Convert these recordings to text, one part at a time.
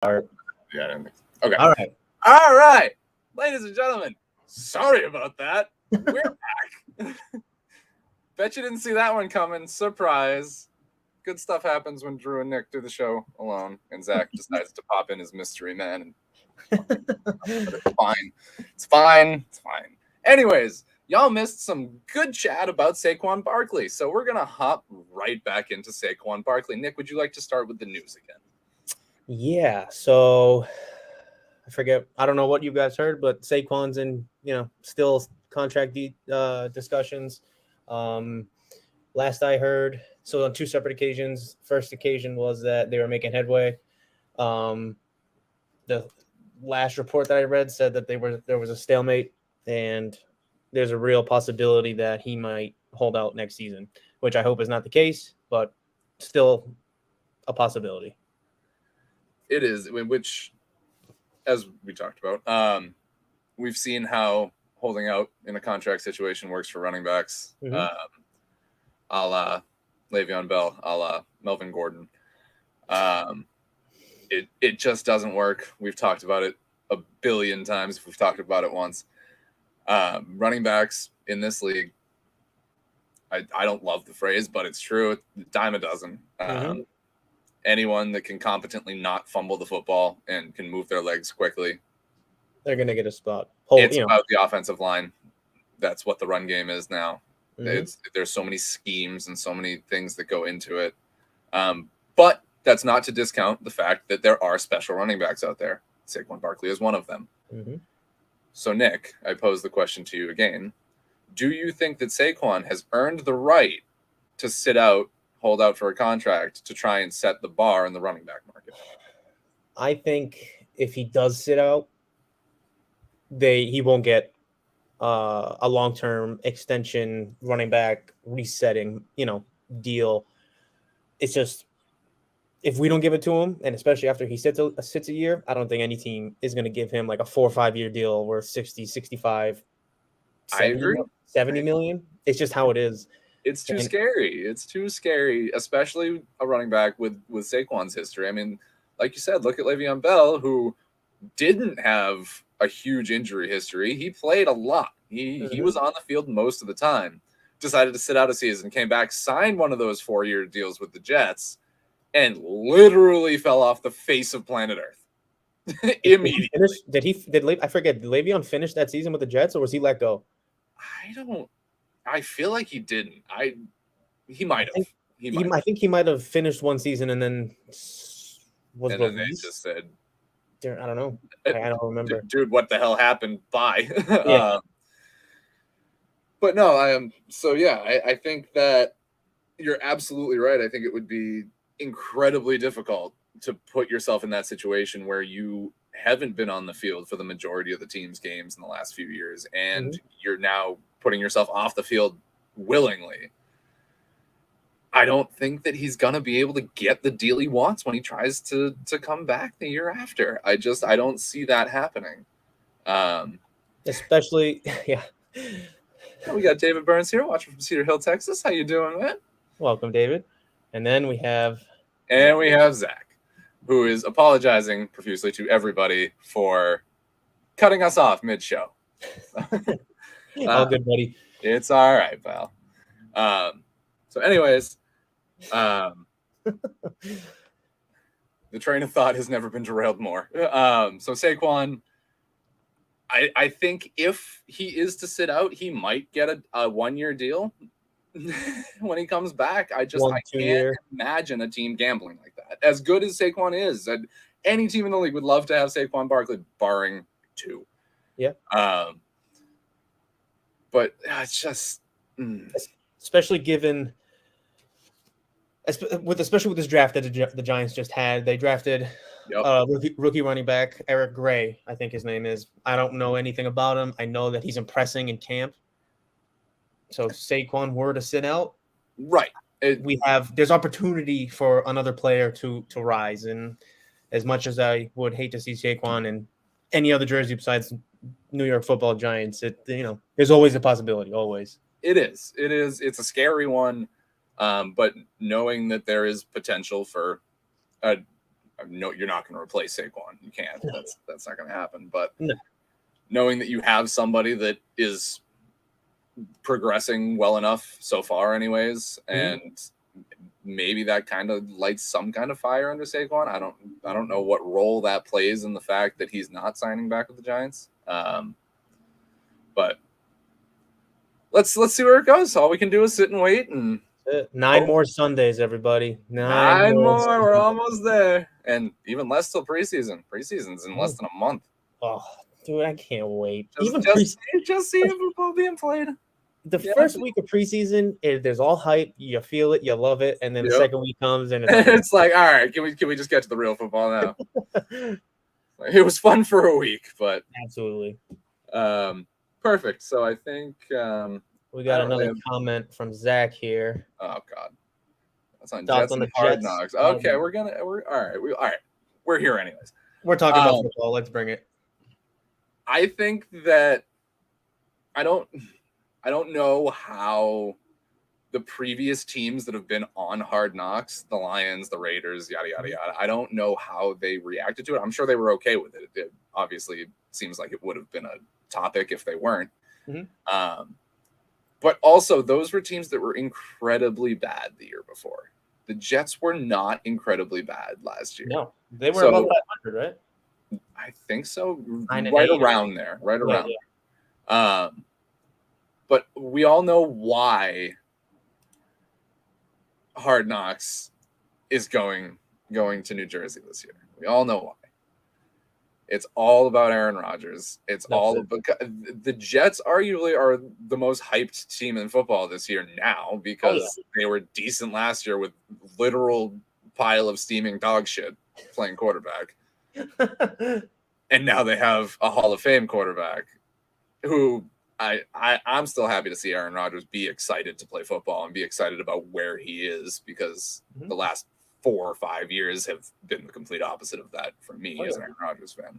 start. Yeah, I didn't think so. Okay. All right. All right. Ladies and gentlemen, sorry about that. We're back. Bet you didn't see that one coming. Surprise. Good stuff happens when Drew and Nick do the show alone, and Zach decides to pop in his mystery man. But it's fine. It's fine. It's fine. Anyways, y'all missed some good chat about Saquon Barkley, so we're going to hop right back into Saquon Barkley. Nick, would you like to start with the news again? Yeah, so I forget. I don't know what you guys heard, but Saquon's in, still contract discussions. Last I heard, so on two separate occasions. First occasion was that they were making headway. The last report that I read said that there was a stalemate, and there's a real possibility that he might hold out next season, which I hope is not the case, but still a possibility. It is, which, as we talked about, we've seen how holding out in a contract situation works for running backs, a la Le'Veon Bell, a la Melvin Gordon. It just doesn't work. We've talked about it a billion times if we've talked about it once. Running backs in this league, I don't love the phrase, but it's true. Dime a dozen. Anyone that can competently not fumble the football and can move their legs quickly, they're going to get a spot. It's about the offensive line. That's what the run game is now. There's so many schemes and so many things that go into it. But that's not to discount the fact that there are special running backs out there. Saquon Barkley is one of them. So, Nick, I pose the question to you again. Do you think that Saquon has earned the right to sit out, hold out for a contract to try and set the bar in the running back market? I think if he does sit out, he won't get a long-term extension running back resetting, deal. It's just, if we don't give it to him, and especially after he sits a year, I don't think any team is going to give him like a 4 or 5 year deal worth 60, 65, 70 million. It's just how it is. It's too scary. It's too scary, especially a running back with Saquon's history. I mean, like you said, look at Le'Veon Bell, who didn't have a huge injury history. He played a lot. He was on the field most of the time. Decided to sit out a season, came back, signed one of those 4-year deals with the Jets, and literally fell off the face of planet Earth immediately. I forget, did Le'Veon finish that season with the Jets, or was he let go? I feel like he didn't. He might have. I think he might have finished one season and then was and then they just said, I don't know. I don't remember. Dude, what the hell happened? Bye. Yeah. But no, so yeah, I think that you're absolutely right. I think it would be incredibly difficult to put yourself in that situation where you haven't been on the field for the majority of the team's games in the last few years, and you're now putting yourself off the field willingly. I don't think that he's going to be able to get the deal he wants when he tries to come back the year after. I don't see that happening. Especially, yeah. We got David Burns here, watching from Cedar Hill, Texas. How you doing, man? Welcome, David. And then we have Zack, who is apologizing profusely to everybody for cutting us off mid-show. All good, buddy. It's all right, pal. So anyways, the train of thought has never been derailed more. So Saquon, I think if he is to sit out, he might get a 1-year deal when he comes back. I can't imagine a team gambling like that. As good as Saquon is, any team in the league would love to have Saquon Barkley, barring 2. Yeah. But it's just, especially with this draft that the Giants just had. They drafted rookie running back Eric Gray, I think his name is. I don't know anything about him. I know that he's impressing in camp. So if Saquon were to sit out, right? There's opportunity for another player to rise. And as much as I would hate to see Saquon in any other jersey besides New York Football Giants, there's always a possibility. Always. It is. It's a scary one. But knowing that there is potential for a No, you're not going to replace Saquon. You can't. That's not going to happen. But No. knowing that you have somebody that is progressing well enough so far, anyways, and maybe that kind of lights some kind of fire under Saquon. I don't know what role that plays in the fact that he's not signing back with the Giants. But let's see where it goes. All we can do is sit and wait. And 9 more Sundays, everybody. 9 more. Sundays. We're almost there, and even less till preseason. Preseason's in less than a month. Oh, dude, I can't wait. Just see football being played. The first week of preseason, there's all hype. You feel it, you love it, and then the second week comes, and it's like, all right, can we just get to the real football now? It was fun for a week, but absolutely. Perfect. So I think we got another comment from Zack here. Oh God, that's on Jets and Hard Knocks. Okay, we're all right. We're here anyways. We're talking about football. Let's bring it. I think that I don't know how the previous teams that have been on Hard Knocks, the Lions, the Raiders, yada, yada, yada, I don't know how they reacted to it. I'm sure they were okay with it. It obviously seems like it would have been a topic if they weren't. But also, those were teams that were incredibly bad the year before. The Jets were not incredibly bad last year. No, they were above 500, right? I think so. Right around there. But we all know why Hard Knocks is going to New Jersey this year. We all know why. It's all about Aaron Rodgers. The Jets arguably are the most hyped team in football this year now because they were decent last year with literal pile of steaming dog shit playing quarterback. And now they have a Hall of Fame quarterback who I'm still happy to see Aaron Rodgers be excited to play football and be excited about where he is because the last 4 or 5 years have been the complete opposite of that for me as an Aaron Rodgers fan.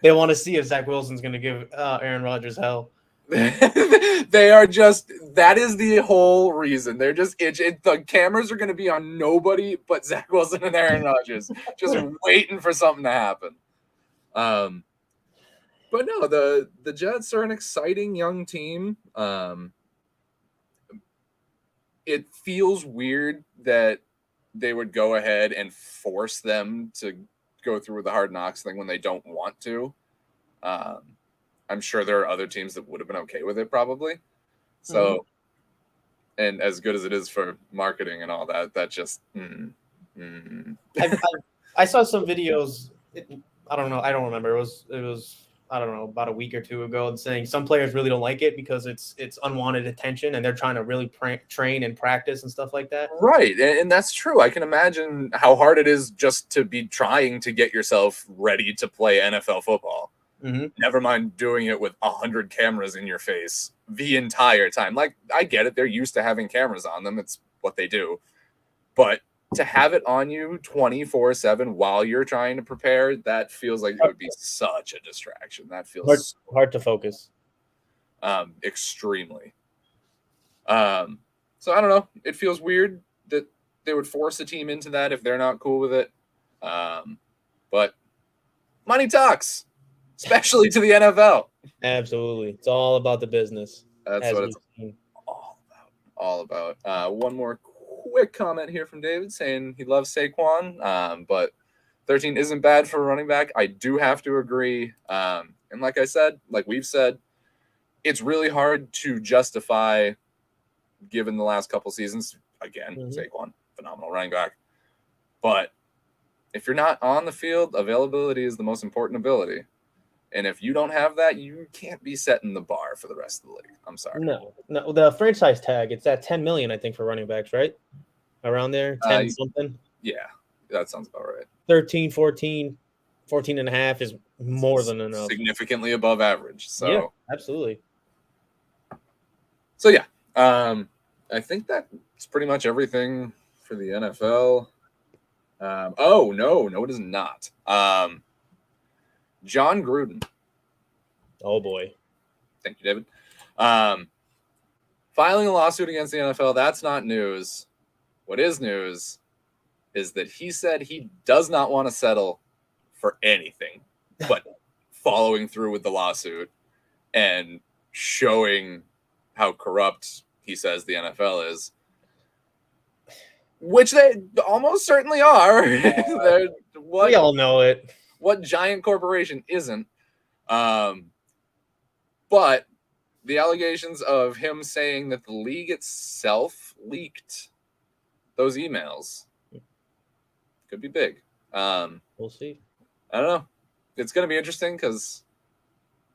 They want to see if Zach Wilson's going to give Aaron Rodgers hell. They are just, that is the whole reason. They're just itching. The cameras are going to be on nobody but Zach Wilson and Aaron Rodgers, just waiting for something to happen. But no, the Jets are an exciting young team. It feels weird that they would go ahead and force them to go through the Hard Knocks thing when they don't want to. I'm sure there are other teams that would have been okay with it probably. So, and as good as it is for marketing and all that, that just, I saw some videos. I don't know. I don't remember. It was, I don't know, about a week or two ago, and saying some players really don't like it because it's unwanted attention and they're trying to really train and practice and stuff like that. Right. And that's true. I can imagine how hard it is just to be trying to get yourself ready to play NFL football. Never mind doing it with 100 cameras in your face the entire time. Like, I get it. They're used to having cameras on them. It's what they do. But to have it on you 24/7 while you're trying to prepare, that feels like it would be such a distraction. That feels hard to focus. Extremely. So I don't know. It feels weird that they would force a team into that if they're not cool with it. But money talks. Especially to the NFL. Absolutely. It's all about the business. That's what it's all about. One more quick comment here from David saying he loves Saquon, but 13 isn't bad for a running back. I do have to agree. And like I said, like we've said, it's really hard to justify, given the last couple seasons, again, Saquon, phenomenal running back. But if you're not on the field, availability is the most important ability. And if you don't have that, you can't be setting the bar for the rest of the league. I'm sorry. No. The franchise tag, it's at 10 million, I think, for running backs, right? Around there, 10 something. Yeah, that sounds about right. 13, 14 and a half is more than enough. Significantly above average. So yeah, absolutely. So yeah, I think that's pretty much everything for the NFL. Oh no, it is not. John Gruden. Oh boy. Thank you, David. filing a lawsuit against the NFL, that's not news. What is news is that he said he does not want to settle for anything but following through with the lawsuit and showing how corrupt he says the NFL is, which they almost certainly are. We all know it. What giant corporation isn't? But the allegations of him saying that the league itself leaked those emails could be big. We'll see. I don't know. It's going to be interesting because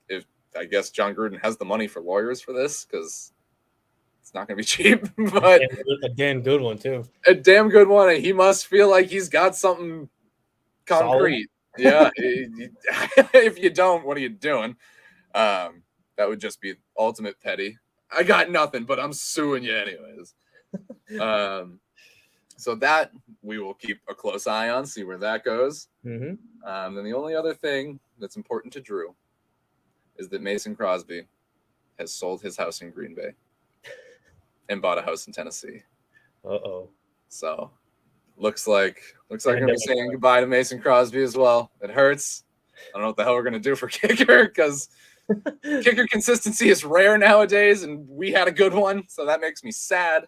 if I guess John Gruden has the money for lawyers for this, because it's not going to be cheap, but a damn good one too. A damn good one, and he must feel like he's got something concrete. Yeah. If you don't, what are you doing? That would just be ultimate petty. I got nothing, but I'm suing you anyways. So that we will keep a close eye on, see where that goes. Mm-hmm. Then the only other thing that's important to Drew is that Mason Crosby has sold his house in Green Bay and bought a house in Tennessee. Uh-oh. So looks like I'm gonna be saying goodbye to Mason Crosby as well. It hurts. I don't know what the hell we're gonna do for kicker, because kicker consistency is rare nowadays, and we had a good one, so that makes me sad.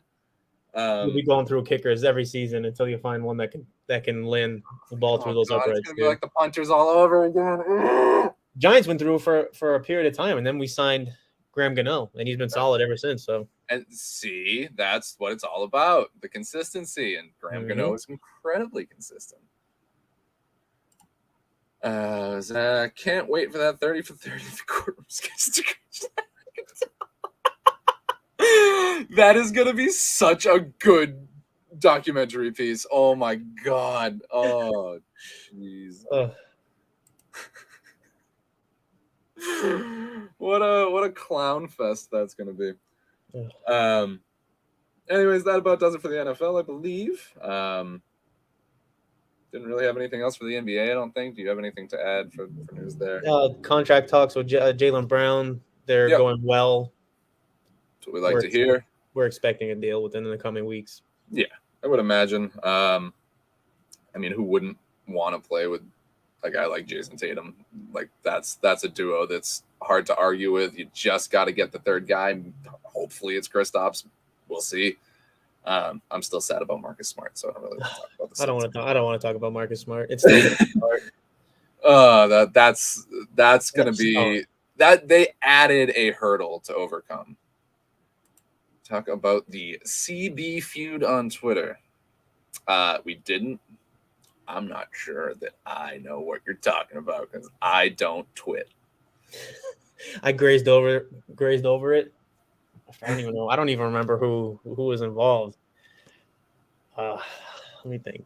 You'll be going through kickers every season until you find one that can land the ball through those uprights. It's gonna be like the punters all over again. Giants went through for a period of time, and then we signed Graham Gano, and he's been solid ever since. So, and see, that's what it's all about, the consistency, and Graham Gano is incredibly consistent. Zack, can't wait for that 30 for 30 quarter. That is gonna be such a good documentary piece. Oh my god. Oh jeez. What a clown fest that's gonna be. Anyways, that about does it for the NFL, I believe. Didn't really have anything else for the NBA, I don't think. Do you have anything to add for news there? Contract talks with Jaylen Brown, they're going well. That's what we like to hear. We're expecting a deal within the coming weeks. Yeah, I would imagine. I mean, who wouldn't want to play with a guy like Jason Tatum? Like that's a duo that's hard to argue with. You just got to get the third guy. Hopefully, it's Kristaps. We'll see. I'm still sad about Marcus Smart, so I don't really want to talk about this. I don't want to talk about Marcus Smart. It's still Smart. That's going to be that they added a hurdle to overcome. Talk about the CB feud on Twitter. We didn't. I'm not sure that I know what you're talking about because I don't twit. I grazed over it. I don't even know. I don't even remember who was involved. Let me think.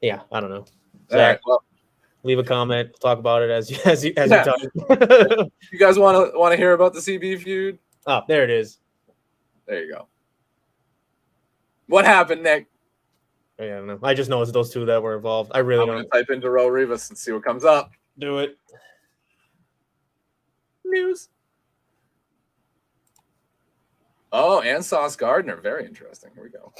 Yeah, I don't know. Zack, leave a comment. Talk about it as you talk. You guys want to hear about the CB feud? Oh, there it is. There you go. What happened, Nick? I don't know. I just know it's those two that were involved. I really don't. I'm gonna type in Darrell Rivas and see what comes up. Do it. News. Oh, and Sauce Gardner. Very interesting. Here we go.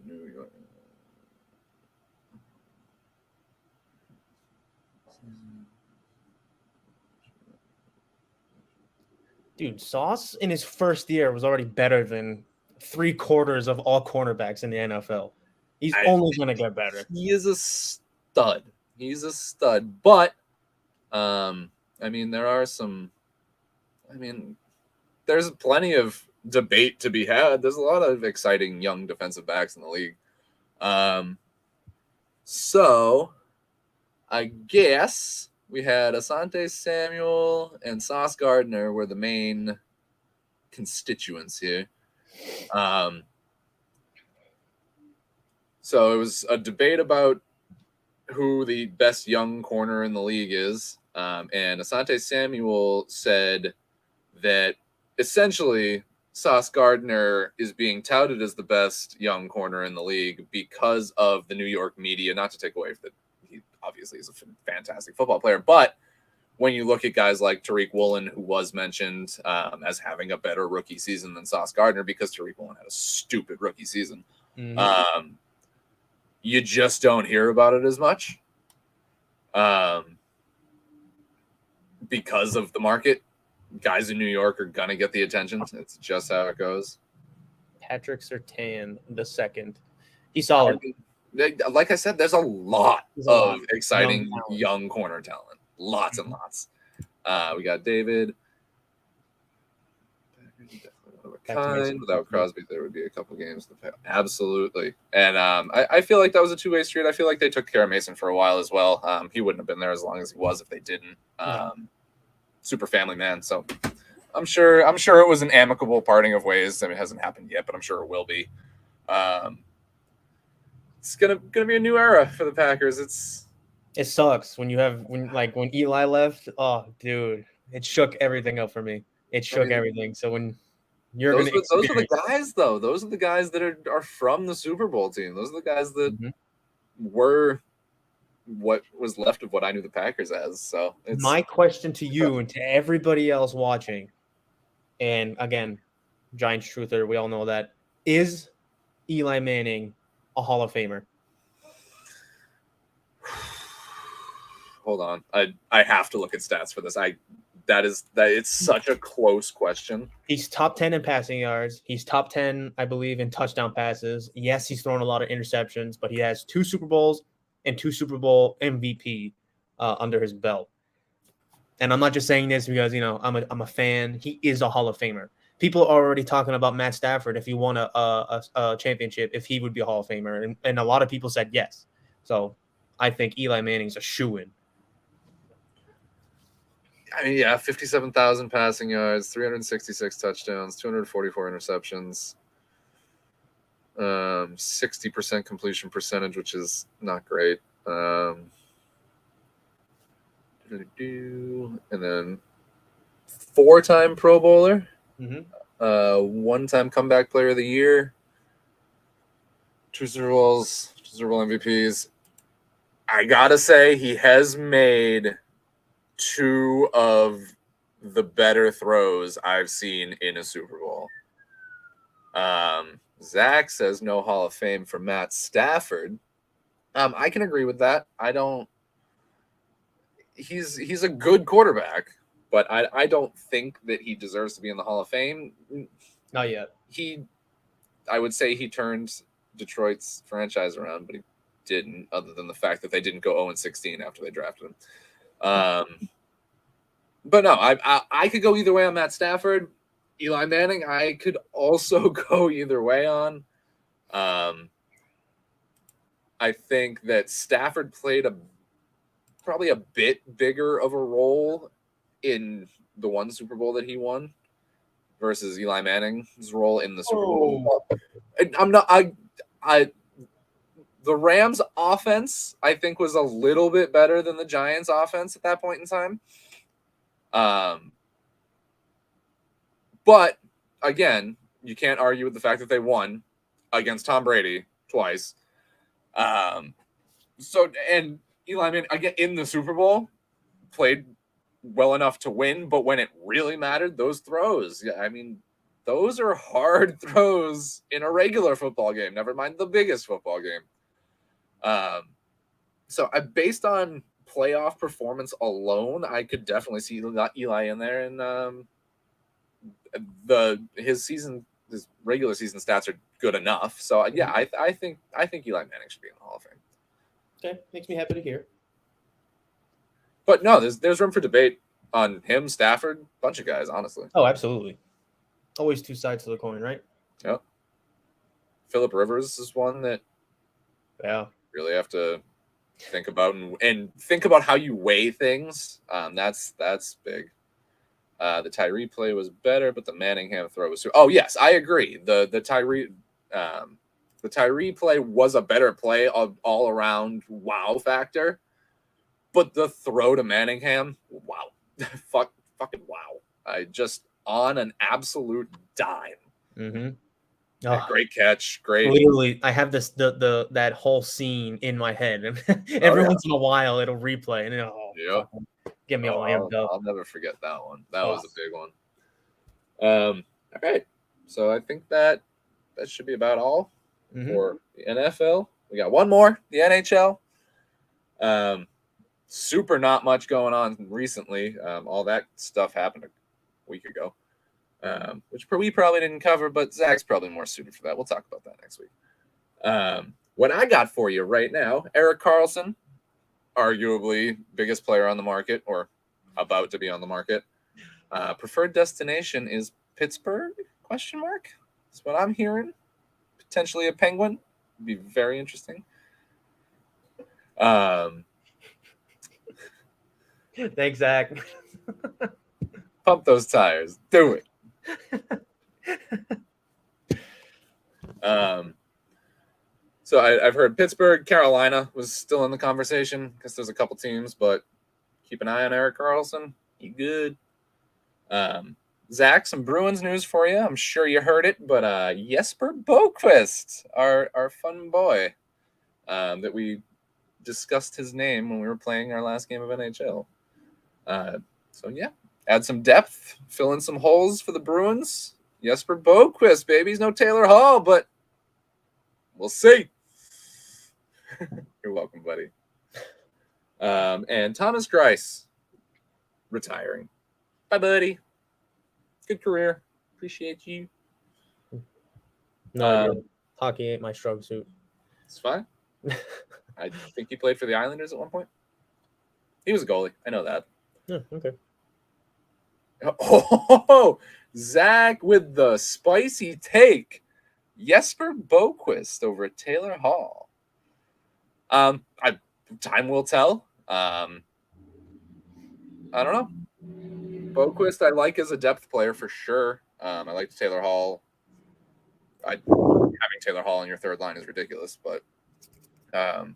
New York. Dude, Sauce in his first year was already better than 3/4 of all cornerbacks in the NFL. He's only going to get better. He is a stud. But, I mean, there's plenty of debate to be had. There's a lot of exciting young defensive backs in the league. So, I guess we had Asante Samuel and Sauce Gardner were the main constituents here. So it was a debate about who the best young corner in the league is. And Asante Samuel said that essentially Sauce Gardner is being touted as the best young corner in the league because of the New York media. Not to take away that he obviously is a fantastic football player, but when you look at guys like Tariq Woolen, who was mentioned as having a better rookie season than Sauce Gardner because Tariq Woolen had a stupid rookie season, you just don't hear about it as much because of the market. Guys in New York are going to get the attention. It's just how it goes. Patrick Surtain the second. He's solid. Like I said, there's a lot of exciting young corner talent. Lots and lots. We got David. Without Crosby, there would be a couple games to pay. Absolutely. And I feel like that was a two-way street. I feel like they took care of Mason for a while as well. He wouldn't have been there as long as he was if they didn't. Super family man. So I'm sure it was an amicable parting of ways. I mean, it hasn't happened yet, but I'm sure it will be. It's gonna be a new era for the Packers. It sucks when Eli left. Oh, dude, it shook everything up for me. It shook everything. So when you're those are the guys, though. Those are the guys that are from the Super Bowl team. Those are the guys that were what was left of what I knew the Packers as. So my question to you and to everybody else watching, and again, Giants truther, we all know that, is Eli Manning a Hall of Famer? Hold on. I have to look at stats for this. It's such a close question. He's top 10 in passing yards. He's top 10, I believe, in touchdown passes. Yes, he's thrown a lot of interceptions, but he has 2 Super Bowls and 2 Super Bowl MVP under his belt. And I'm not just saying this because, I'm a fan. He is a Hall of Famer. People are already talking about Matt Stafford if he won a championship, if he would be a Hall of Famer. And a lot of people said yes. So I think Eli Manning's a shoo-in. I mean, yeah, 57,000 passing yards, 366 touchdowns, 244 interceptions, 60% completion percentage, which is not great. And then 4-time Pro Bowler, 1-time Comeback Player of the Year, 2 Super Bowls, 2 Super Bowl MVPs. I gotta say, he has made 2 of the better throws I've seen in a Super Bowl. Zack says no Hall of Fame for Matt Stafford. I can agree with that. He's a good quarterback, but I don't think that he deserves to be in the Hall of Fame. Not yet. I would say he turned Detroit's franchise around, but he didn't, other than the fact that they didn't go 0-16 after they drafted him. But no, I could go either way on Matt Stafford. Eli Manning, I could also go either way on. I think that Stafford played probably a bit bigger of a role in the one Super Bowl that he won versus Eli Manning's role in the Super Bowl. The Rams offense, I think, was a little bit better than the Giants offense at that point in time. But again, you can't argue with the fact that they won against Tom Brady twice. And Eli Manning, again, in the Super Bowl, played well enough to win, but when it really mattered, those throws, I mean, those are hard throws in a regular football game, never mind the biggest football game. So based on playoff performance alone, I could definitely see Eli in there, and his regular season stats are good enough. So yeah, I think Eli Manning should be in the Hall of Fame. Okay, makes me happy to hear. But no, there's room for debate on him, Stafford, bunch of guys, honestly. Oh, absolutely. Always 2 sides to the coin, right? Yep. Phillip Rivers is one that really have to think about and think about how you weigh things. That's big. The Tyree play was better, but the Manningham throw was. Oh yes, I agree. The Tyree play was a better play, all around wow factor, but the throw to Manningham, wow, fucking wow! I just on an absolute dime. Mm-hmm. Yeah, great catch. Great. Literally, I have that whole scene in my head, and every once in a while it'll replay, and fucking get me all amped up. I'll never forget that one. That was a big one. All right, so I think that should be about all for the NFL. We got one more, the NHL. Super not much going on recently. All that stuff happened a week ago, which we probably didn't cover, but Zach's probably more suited for that. We'll talk about that next week. What I got for you right now, Erik Karlsson, arguably biggest player on the market or about to be on the market. Preferred destination is Pittsburgh? ? That's what I'm hearing. Potentially a Penguin. Would be very interesting. Thanks, Zach. Pump those tires. Do it. So I've heard Pittsburgh, Carolina was still in the conversation because there's a couple teams, but keep an eye on Erik Karlsson. You good. Zach, some Bruins news for you. I'm sure you heard it, but Jesper Boqvist, our fun boy, that we discussed his name when we were playing our last game of NHL. So yeah, add some depth, fill in some holes for the Bruins. Jesper Boqvist, baby. He's no Taylor Hall, but we'll see. You're welcome, buddy. And Thomas Greiss retiring. Bye, buddy. Good career. Appreciate you. No, hockey ain't my strong suit. It's fine. I think he played for the Islanders at one point. He was a goalie. I know that. Yeah, okay. Oh, Zach with the spicy take. Jesper Boqvist over Taylor Hall. Time will tell. I don't know. Boqvist I like as a depth player for sure. I like Taylor Hall. Having Taylor Hall in your third line is ridiculous, but we'll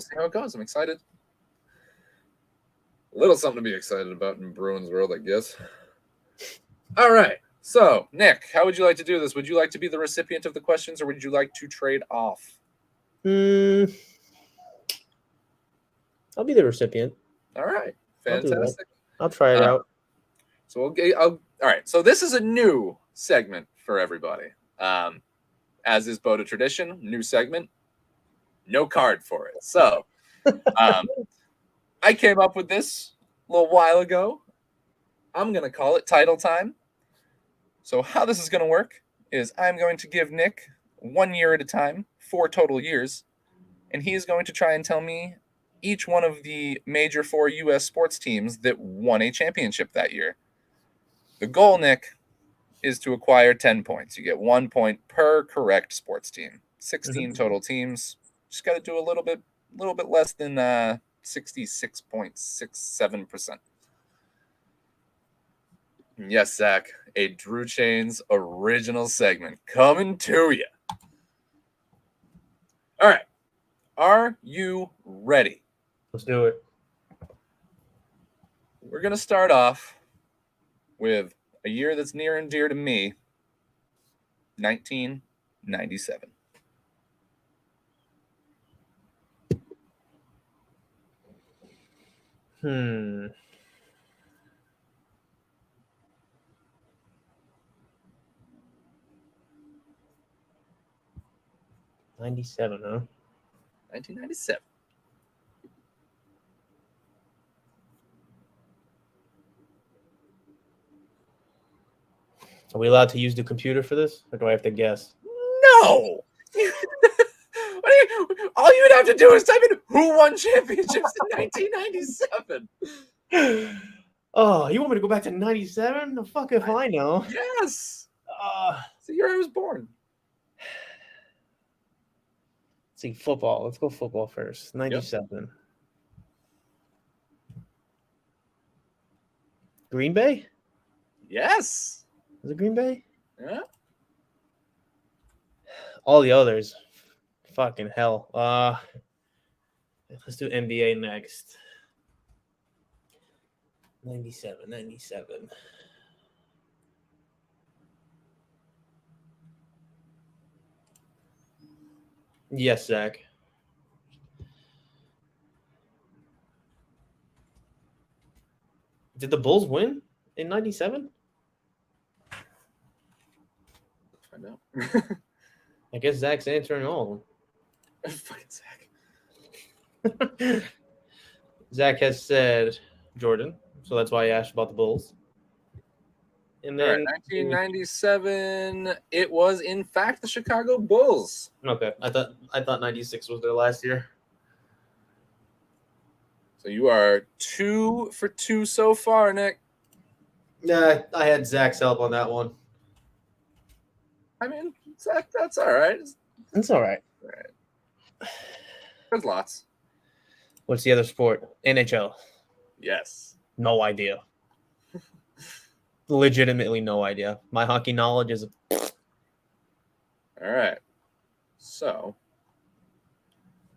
see how it goes. I'm excited. A little something to be excited about in Bruins world, I guess. All right. So, Nick, how would you like to do this? Would you like to be the recipient of the questions, or would you like to trade off? I'll be the recipient. All right. Fantastic. I'll try it out. So all right. So this is a new segment for everybody. As is BOTA tradition, new segment, no card for it. So I came up with this a little while ago. I'm going to call it title time. So how this is going to work is I'm going to give Nick 1 year at a time, 4 total years, and he is going to try and tell me each one of the major 4 U.S. sports teams that won a championship that year. The goal, Nick, is to acquire 10 points. You get 1 point per correct sports team. 16 total teams. Just got to do a little bit less than 66.67%. Yes, Zach, a Drew Chains original segment coming to you. All right. Are you ready? Let's do it. We're going to start off with a year that's near and dear to me, 1997. Hmm. 97, huh? 1997. Are we allowed to use the computer for this, or do I have to guess? No! All you would have to do is type in who won championships in 1997. Oh, you want me to go back to 97? The fuck if I know. Yes. It's the year I was born. Let's see, football. Let's go football first. 97. Yep. Green Bay? Yes. Was it Green Bay? Yeah. All the others. Fucking hell. Let's do NBA next. 97. Yes, Zach. Did the Bulls win in '97? Find out. I guess Zach's answering all Fucking Zach. of them. Zach has said Jordan, so that's why I asked about the Bulls. And All right, then 1997. It was in fact the Chicago Bulls. okay, I thought '96 was their last year. So you are 2 for 2 so far, Nick. Yeah, I had Zach's help on that one. I mean, Zach, that's all right. It's all right. All right. There's lots. What's the other sport? NHL. Yes. No idea. Legitimately no idea. My hockey knowledge is All right. So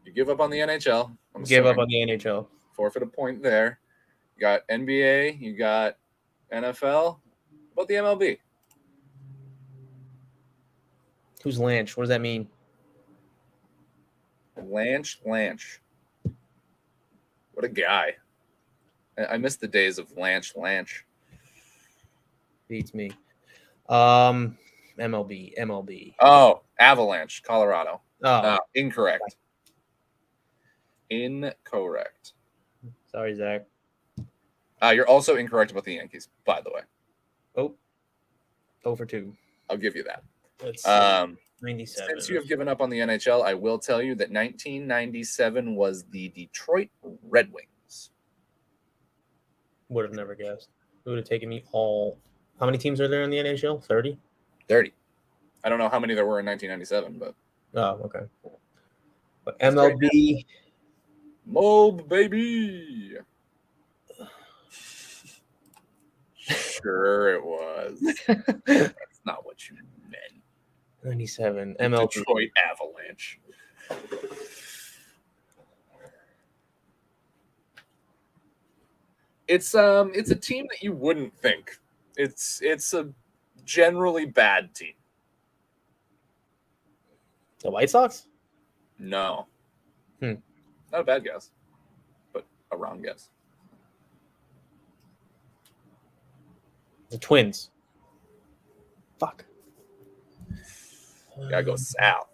you give up on the NHL. I'm give up assuming. on the NHL. Forfeit a point there. You got NBA. You got NFL. What about the MLB? Who's Lanch? What does that mean? Lanch. What a guy. I miss the days of Lanch. Beats me. MLB. Oh, Avalanche, Colorado. Oh, Incorrect. sorry, Zach. You're also incorrect about the Yankees, by the way. Oh, 0 for 2. I'll give you that. That's 97. Since you have given up on the NHL, I will tell you that 1997 was the Detroit Red Wings. Would have never guessed. It would have taken me all. How many teams are there in the NHL? 30? 30. I don't know how many there were in 1997, but. Oh, okay. But MLB. Mob, baby. Sure it was. That's not what you meant. 97. MLB. Detroit Avalanche. It's a team that you wouldn't think. It's a generally bad team. The White Sox? No. Hmm. Not a bad guess, but a wrong guess. The Twins. Fuck. Gotta go south.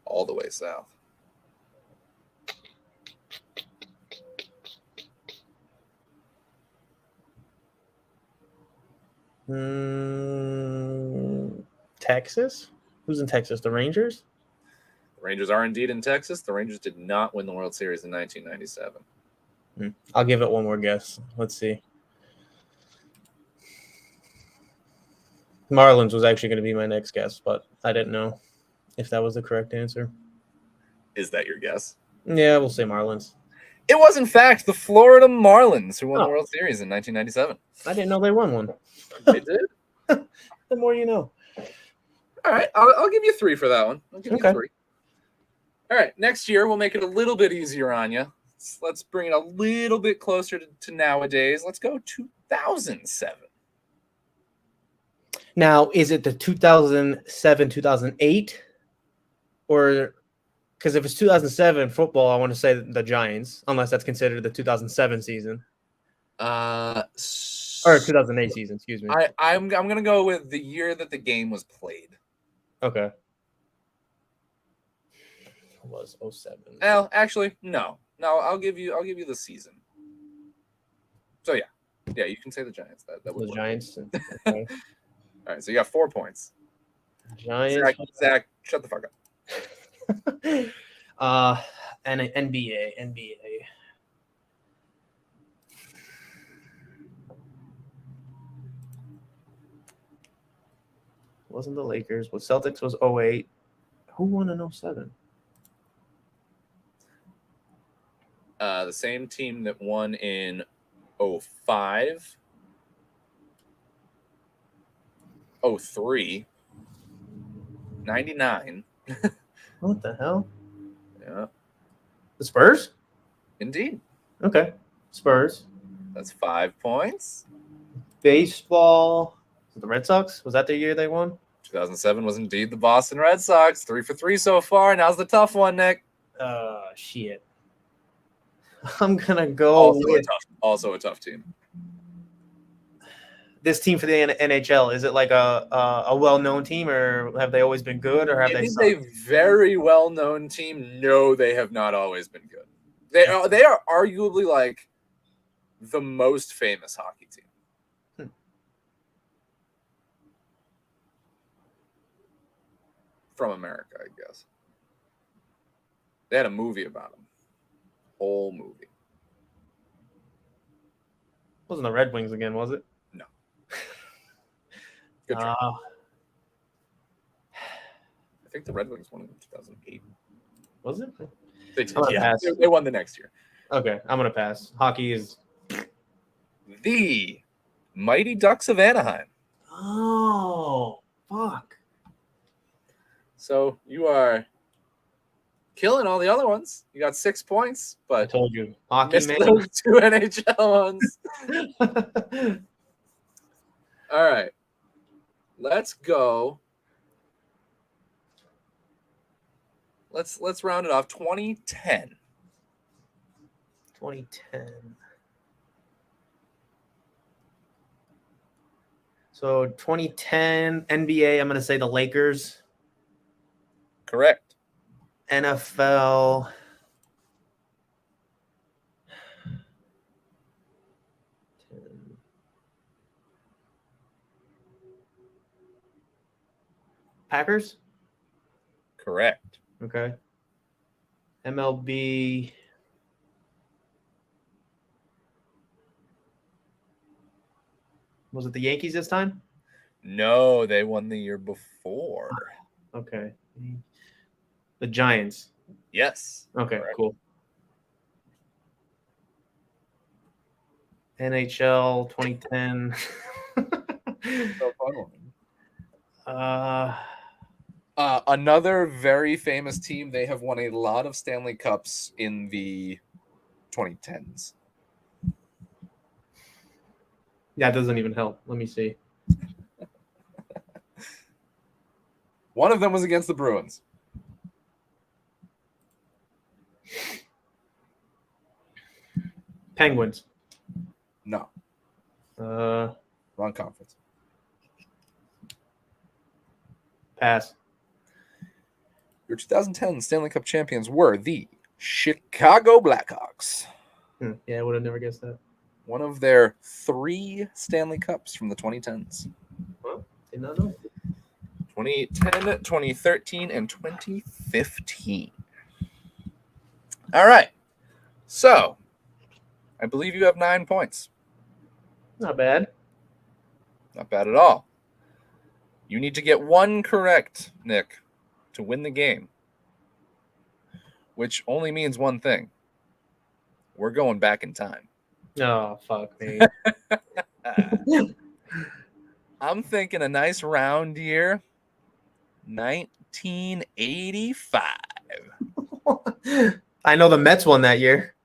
All the way south. Texas? Who's in Texas? The Rangers? The Rangers are indeed in Texas. The Rangers did not win the World Series in 1997. I'll give it one more guess. Let's see. Marlins was actually going to be my next guess, but I didn't know if that was the correct answer. Is that your guess? Yeah, we'll say Marlins. It was, in fact, the Florida Marlins who won the World Series in 1997. I didn't know they won one. They did? The more you know. All right. I'll give you 3 for that one. I'll give you 3. All right. Next year, we'll make it a little bit easier on you. Let's bring it a little bit closer to nowadays. Let's go 2007. Now, is it the 2007, 2008? Or because if it's 2007 football, I want to say the Giants, unless that's considered the 2007 season. Or 2008 season, excuse me. I'm going to go with the year that the game was played. Okay. It was 07. Well, actually, no. No, I'll give you the season. So yeah, you can say the Giants. That would the work. Giants. Okay. All right, so you got 4 points. Giants. Zach, shut the fuck up. And NBA. Wasn't the Lakers? But Celtics was 08. Who won in 07? The same team that won in 05, 03, 99. What the hell? Yeah. The Spurs? Indeed. Okay. Spurs. That's 5 points. Baseball. The Red Sox? Was that the year they won? 2007 was indeed the Boston Red Sox. 3 for 3 so far. Now's the tough one, Nick. Shit. I'm gonna go with also a tough team. This team for the NHL. Is it like a well-known team, or have they always been good, or have they? It is a very well-known team. No, they have not always been good. They are arguably like the most famous hockey team. From America, I guess. They had a movie about them. Whole movie. Wasn't the Red Wings again, was it? No. Good try. I think the Red Wings won in 2008. Was it? They did. Yeah, they won the next year. Okay, I'm gonna pass. Hockey is the Mighty Ducks of Anaheim. Oh, fuck. So you are killing all the other ones. You got 6 points, but I told you, hockey man. Those 2 NHL ones. All right, let's go. Let's round it off. 2010. 2010. So 2010 NBA. I'm gonna say the Lakers. Correct. NFL. Packers? Correct. Okay. MLB. Was it the Yankees this time? No, they won the year before. Okay. The Giants. Yes. Okay, correct. Cool. NHL 2010. So fun one. Another very famous team. They have won a lot of Stanley Cups in the 2010s. That doesn't even help. Let me see. One of them was against the Bruins. Penguins. No. Wrong conference. Pass. Your 2010 Stanley Cup champions were the Chicago Blackhawks. Yeah, I would have never guessed that. One of their 3 Stanley Cups from the 2010s. Well, did not know. 2010, 2013, and 2015. All right. So, I believe you have 9 points. Not bad. Not bad at all. You need to get 1 correct, Nick, to win the game. Which only means one thing. We're going back in time. Oh, fuck me. I'm thinking a nice round year. 1985. I know the Mets won that year.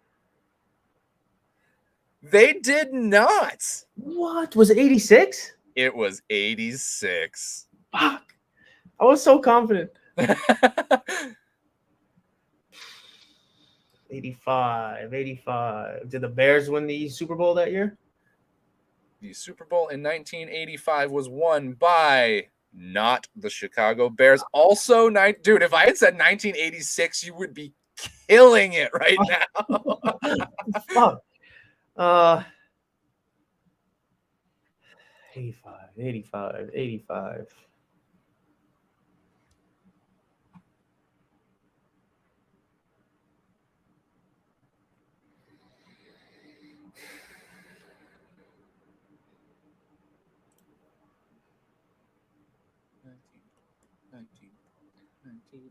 They did not. What? Was it 86? It was 86. Fuck. I was so confident. 85. Did the Bears win the Super Bowl that year? The Super Bowl in 1985 was won by not the Chicago Bears. Also, dude, if I had said 1986, you would be killing it right now. Fuck.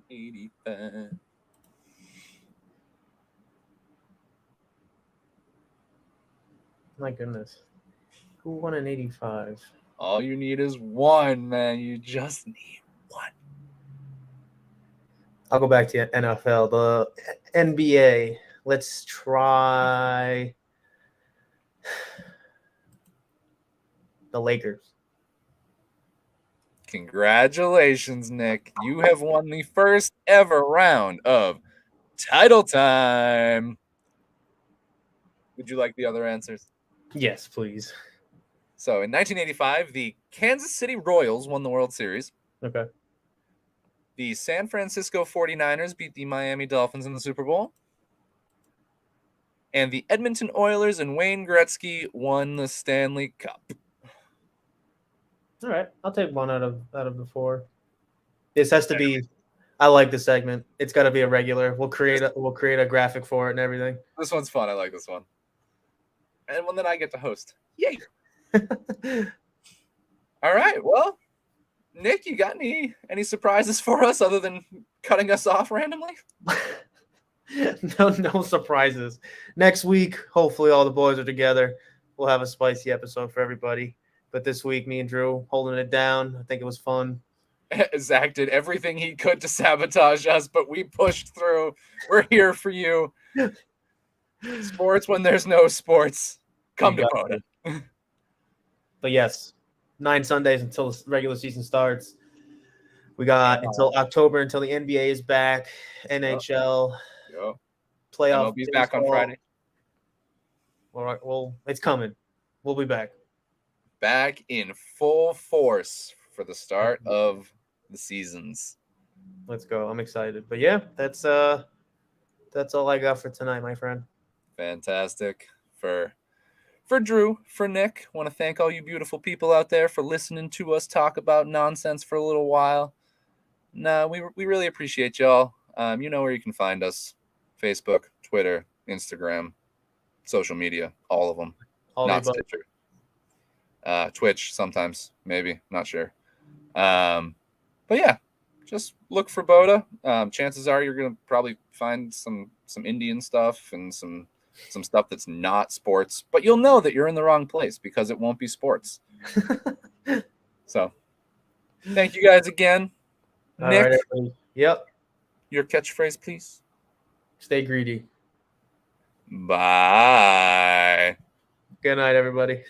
85. My goodness. Who won in 85? All you need is 1, man. You just need 1. I'll go back to NFL. The NBA. Let's try the Lakers. Congratulations, Nick. You have won the first ever round of Title Time. Would you like the other answers? Yes, please. So in 1985, the Kansas City Royals won the World Series. Okay. The San Francisco 49ers beat the Miami Dolphins in the Super Bowl. And the Edmonton Oilers and Wayne Gretzky won the Stanley Cup. All right, I'll take one out of the four. This has to be. I like this segment. It's got to be a regular. We'll create a graphic for it and everything. This one's fun. I like this one. And one that I get to host. Yay! All right. Well, Nick, you got any surprises for us other than cutting us off randomly? No surprises. Next week, hopefully all the boys are together. We'll have a spicy episode for everybody. But this week, me and Drew holding it down. I think it was fun. Zack did everything he could to sabotage us, but we pushed through. We're here for you. Sports when there's no sports. Come to BOTA. But yes, 9 Sundays until the regular season starts. We got until October until the NBA is back. NHL. Yep. Playoff. MLB's back on Friday. All right. Well, it's coming. We'll be back. Back in full force for the start of the seasons. Let's go. I'm excited. But yeah, that's all I got for tonight, my friend. Fantastic. For Drew, for Nick, want to thank all you beautiful people out there for listening to us talk about nonsense for a little while. No, we really appreciate y'all. You know where you can find us. Facebook, Twitter, Instagram, social media, all of them. Not Stitcher. Twitch sometimes, maybe, not sure. But yeah, just look for BOTA. Chances are you're gonna probably find some Indian stuff and some stuff that's not sports, but you'll know that you're in the wrong place because it won't be sports. So thank you guys again. All Nick, right, everybody. Yep. Your catchphrase, please. Stay greedy. Bye. Good night, everybody.